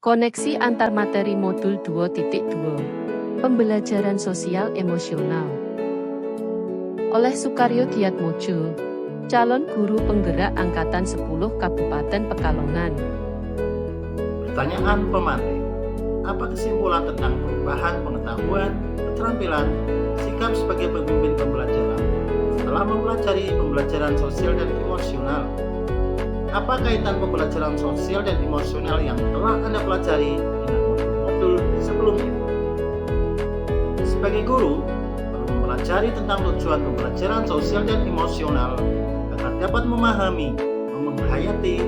Koneksi antar materi modul 2.2 Pembelajaran sosial emosional oleh Sukaryo Diatmojo, calon guru penggerak Angkatan 10 Kabupaten Pekalongan. Pertanyaan pemantik. Apa kesimpulan tentang perubahan pengetahuan, keterampilan, sikap sebagai pemimpin pembelajaran setelah mempelajari pembelajaran sosial dan emosional? Apa kaitan pembelajaran sosial dan emosional yang telah Anda pelajari dengan modul-modul sebelumnya? Sebagai guru, perlu mempelajari tentang tujuan pembelajaran sosial dan emosional agar dapat memahami, menghayati,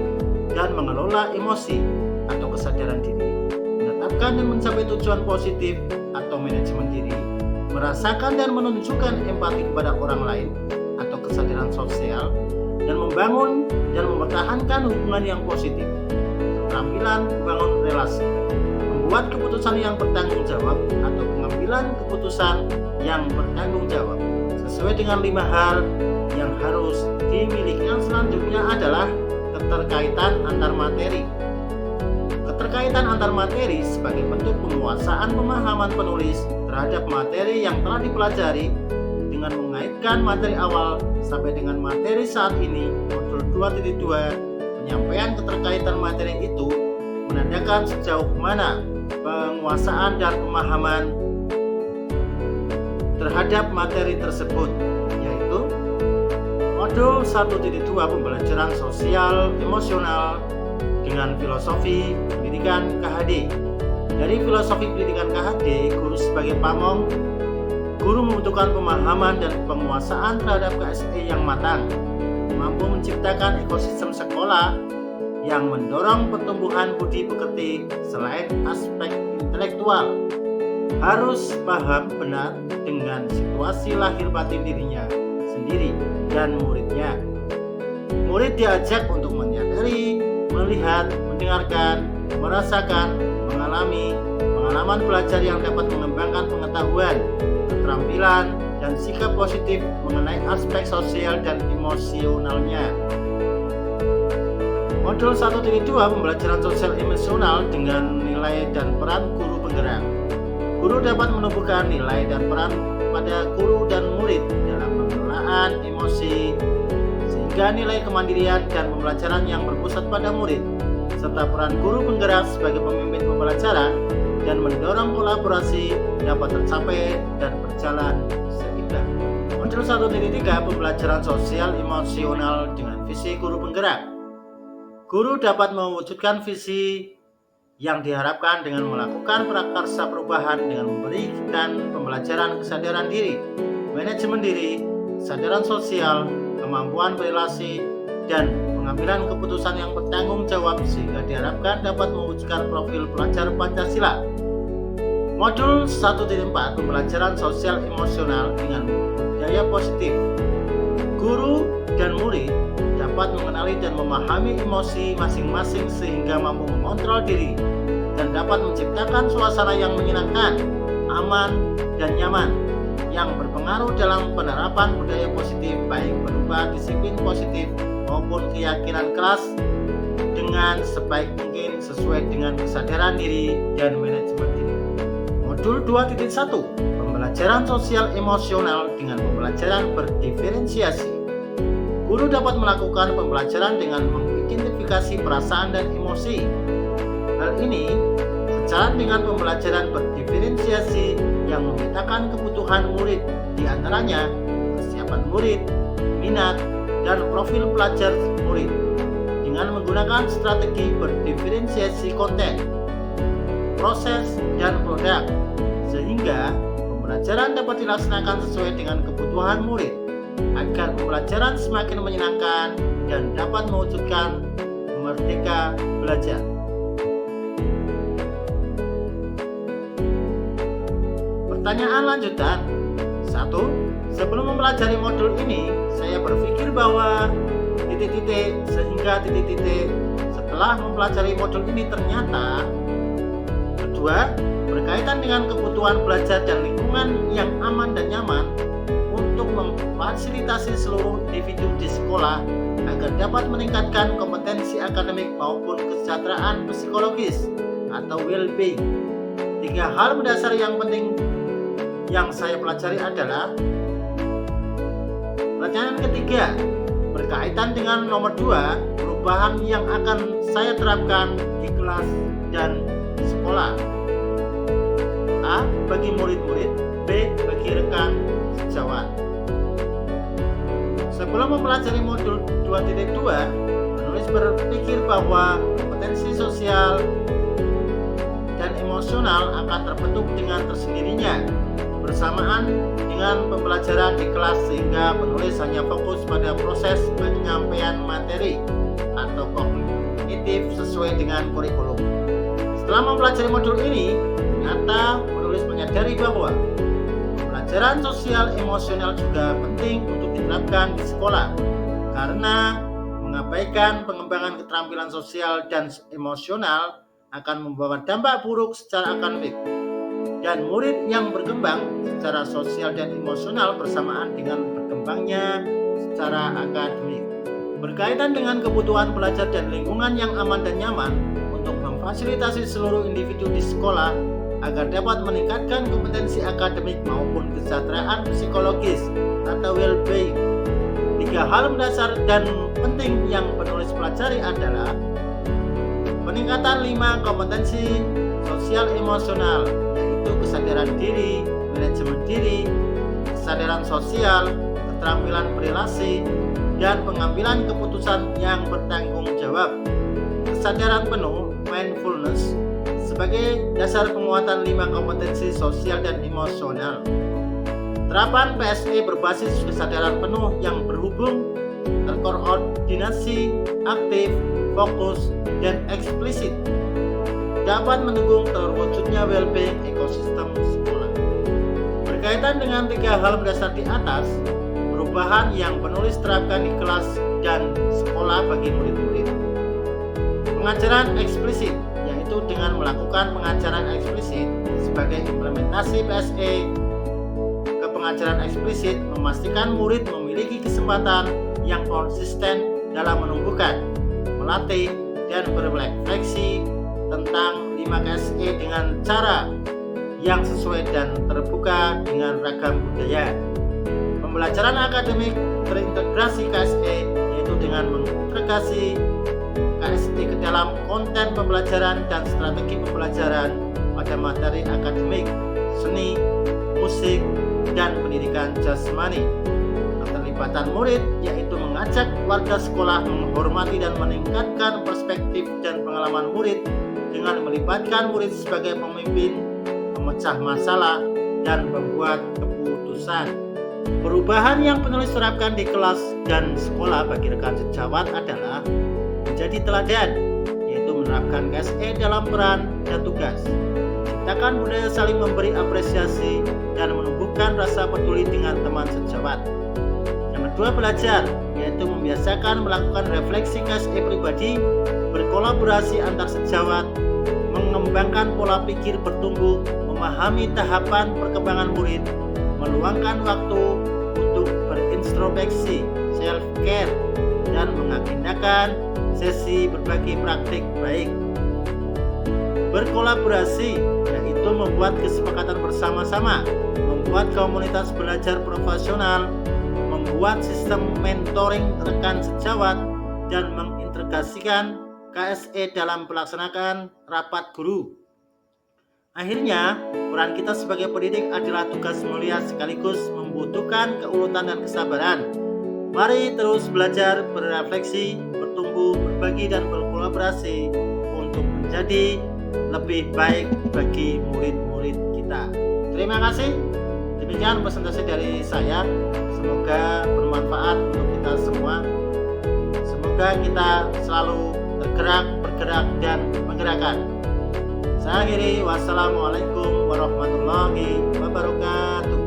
dan mengelola emosi atau kesadaran diri, menetapkan dan mencapai tujuan positif atau manajemen diri, merasakan dan menunjukkan empati kepada orang lain atau kesadaran sosial, dan membangun dan mempertahankan hubungan yang positif, keterampilan membangun relasi, membuat keputusan yang bertanggung jawab atau pengambilan keputusan yang bertanggung jawab sesuai dengan 5 hal yang harus dimiliki. Yang selanjutnya adalah keterkaitan antar materi. Keterkaitan antar materi sebagai bentuk penguasaan pemahaman penulis terhadap materi yang telah dipelajari dengan mengaitkan materi awal sampai dengan materi saat ini, modul 2.2, penyampaian keterkaitan materi itu menandakan sejauh mana penguasaan dan pemahaman terhadap materi tersebut, yaitu modul 1.2 pembelajaran sosial emosional dengan filosofi pendidikan KHD. Dari filosofi pendidikan KHD, guru sebagai pamong, guru membutuhkan pemahaman dan penguasaan terhadap KSE yang matang, mampu menciptakan ekosistem sekolah yang mendorong pertumbuhan budi pekerti. Selain aspek intelektual, harus paham benar dengan situasi lahir batin dirinya sendiri dan muridnya. Murid diajak untuk menyadari, melihat, mendengarkan, merasakan, mengalami pengalaman belajar yang dapat mengembangkan pengetahuan, keterampilan, dan sikap positif mengenai aspek sosial dan emosionalnya. Modul 1.2 pembelajaran sosial emosional dengan nilai dan peran guru penggerak. Guru dapat menumbuhkan nilai dan peran pada guru dan murid dalam pengelolaan emosi, sehingga nilai kemandirian dan pembelajaran yang berpusat pada murid, serta peran guru penggerak sebagai pemimpin pembelajaran dan mendorong kolaborasi dapat tercapai dan berjalan seimbang. Modul 1.3 pembelajaran sosial emosional dengan visi guru penggerak. Guru dapat mewujudkan visi yang diharapkan dengan melakukan prakarsa perubahan dengan memberikan pembelajaran kesadaran diri, manajemen diri, kesadaran sosial, kemampuan berrelasi, dan pengambilan keputusan yang bertanggung jawab sehingga diharapkan dapat mewujudkan profil pelajar Pancasila. Modul 1.4 pembelajaran sosial emosional dengan budaya positif. Guru dan murid dapat mengenali dan memahami emosi masing-masing sehingga mampu mengontrol diri dan dapat menciptakan suasana yang menyenangkan, aman, dan nyaman yang berpengaruh dalam penerapan budaya positif, baik berupa disiplin positif maupun keyakinan keras dengan sebaik mungkin sesuai dengan kesadaran diri dan manajemen diri. Modul 2.1 pembelajaran sosial emosional dengan pembelajaran berdiferensiasi. Guru dapat melakukan pembelajaran dengan mengidentifikasi perasaan dan emosi. Hal ini sejalan dengan pembelajaran berdiferensiasi yang memetakan kebutuhan murid, diantaranya kesiapan murid, minat, dan profil pelajar murid dengan menggunakan strategi berdiferensiasi konten, proses, dan produk, sehingga pembelajaran dapat dilaksanakan sesuai dengan kebutuhan murid agar pembelajaran semakin menyenangkan dan dapat mewujudkan merdeka belajar. Pertanyaan lanjutan. 1. Sebelum mempelajari modul ini, saya berpikir bahwa titik-titik sehingga titik-titik. Setelah mempelajari modul ini ternyata. Kedua, berkaitan dengan kebutuhan belajar dan lingkungan yang aman dan nyaman untuk memfasilitasi seluruh individu di sekolah agar dapat meningkatkan kompetensi akademik maupun kesejahteraan psikologis. atau well-being. 3 hal mendasar yang penting yang saya pelajari adalah pelajaran ketiga berkaitan dengan nomor 2, perubahan yang akan saya terapkan di kelas dan sekolah. A. Bagi murid-murid, B. Bagi rekan sejawat. Sebelum mempelajari modul 2.2, penulis berpikir bahwa kompetensi sosial dan emosional akan terbentuk dengan tersendirinya bersamaan dengan pembelajaran di kelas, sehingga penulis hanya fokus pada proses penyampaian materi atau kognitif sesuai dengan kurikulum. Setelah mempelajari modul ini, ternyata penulis menyadari bahwa pelajaran sosial emosional juga penting untuk diterapkan di sekolah, karena mengabaikan pengembangan keterampilan sosial dan emosional akan membawa dampak buruk secara akademik, dan murid yang berkembang secara sosial dan emosional bersamaan dengan berkembangnya secara akademik. Berkaitan dengan kebutuhan pelajar dan lingkungan yang aman dan nyaman untuk memfasilitasi seluruh individu di sekolah agar dapat meningkatkan kompetensi akademik maupun kesejahteraan psikologis atau well-being. 3 hal mendasar dan penting yang penulis pelajari adalah peningkatan 5 kompetensi sosial emosional, yaitu kesadaran diri, manajemen diri, kesadaran sosial, keterampilan berelasi, dan pengambilan keputusan yang bertanggung jawab. Kesadaran penuh, mindfulness, sebagai dasar penguatan 5 kompetensi sosial dan emosional. Terapan PSE berbasis kesadaran penuh yang berhubung, terkoordinasi, aktif, fokus, dan eksplisit dapat mendukung terwujudnya well-being ekosistem sekolah. Berkaitan dengan 3 hal mendasar di atas, perubahan yang penulis terapkan di kelas dan sekolah bagi murid-murid. Pengajaran eksplisit, yaitu dengan melakukan pengajaran eksplisit sebagai implementasi PSE. Pengajaran eksplisit memastikan murid memiliki kesempatan yang konsisten dalam menumbuhkan, melatih, dan berefleksi tentang 5 KSE dengan cara yang sesuai dan terbuka dengan ragam budaya. Pembelajaran akademik terintegrasi KSE, yaitu dengan mengintegrasi KSE ke dalam konten pembelajaran dan strategi pembelajaran pada materi akademik, seni, musik, dan pendidikan jasmani. Keterlibatan murid, yaitu mengajak warga sekolah menghormati dan meningkatkan perspektif dan pengalaman murid dengan melibatkan murid sebagai pemimpin, pemecah masalah, dan pembuat keputusan. Perubahan yang penulis terapkan di kelas dan sekolah bagi rekan sejawat adalah menjadi teladan, yaitu menerapkan KSE dalam peran dan tugas, menciptakan budaya saling memberi apresiasi, dan menumbuhkan rasa peduli dengan teman sejawat. Yang kedua, belajar, yaitu membiasakan melakukan refleksi KSE pribadi, berkolaborasi antar sejawat, mengembangkan pola pikir bertumbuh, memahami tahapan perkembangan murid, meluangkan waktu untuk berintrospeksi, self-care, dan mengagendakan sesi berbagi praktik baik. Berkolaborasi, yaitu membuat kesepakatan bersama-sama, membuat komunitas belajar profesional, membuat sistem mentoring rekan sejawat, dan mengintegrasikan KSE dalam pelaksanaan rapat guru. Akhirnya, peran kita sebagai pendidik adalah tugas mulia sekaligus membutuhkan keuletan dan kesabaran. Mari terus belajar, berefleksi, bertumbuh, berbagi, dan berkolaborasi untuk menjadi lebih baik bagi murid-murid kita. Terima kasih. Demikian presentasi dari saya. Semoga bermanfaat untuk kita semua. Semoga kita selalu tergerak, bergerak, dan menggerakkan. Saya akhiri. Wassalamualaikum warahmatullahi wabarakatuh.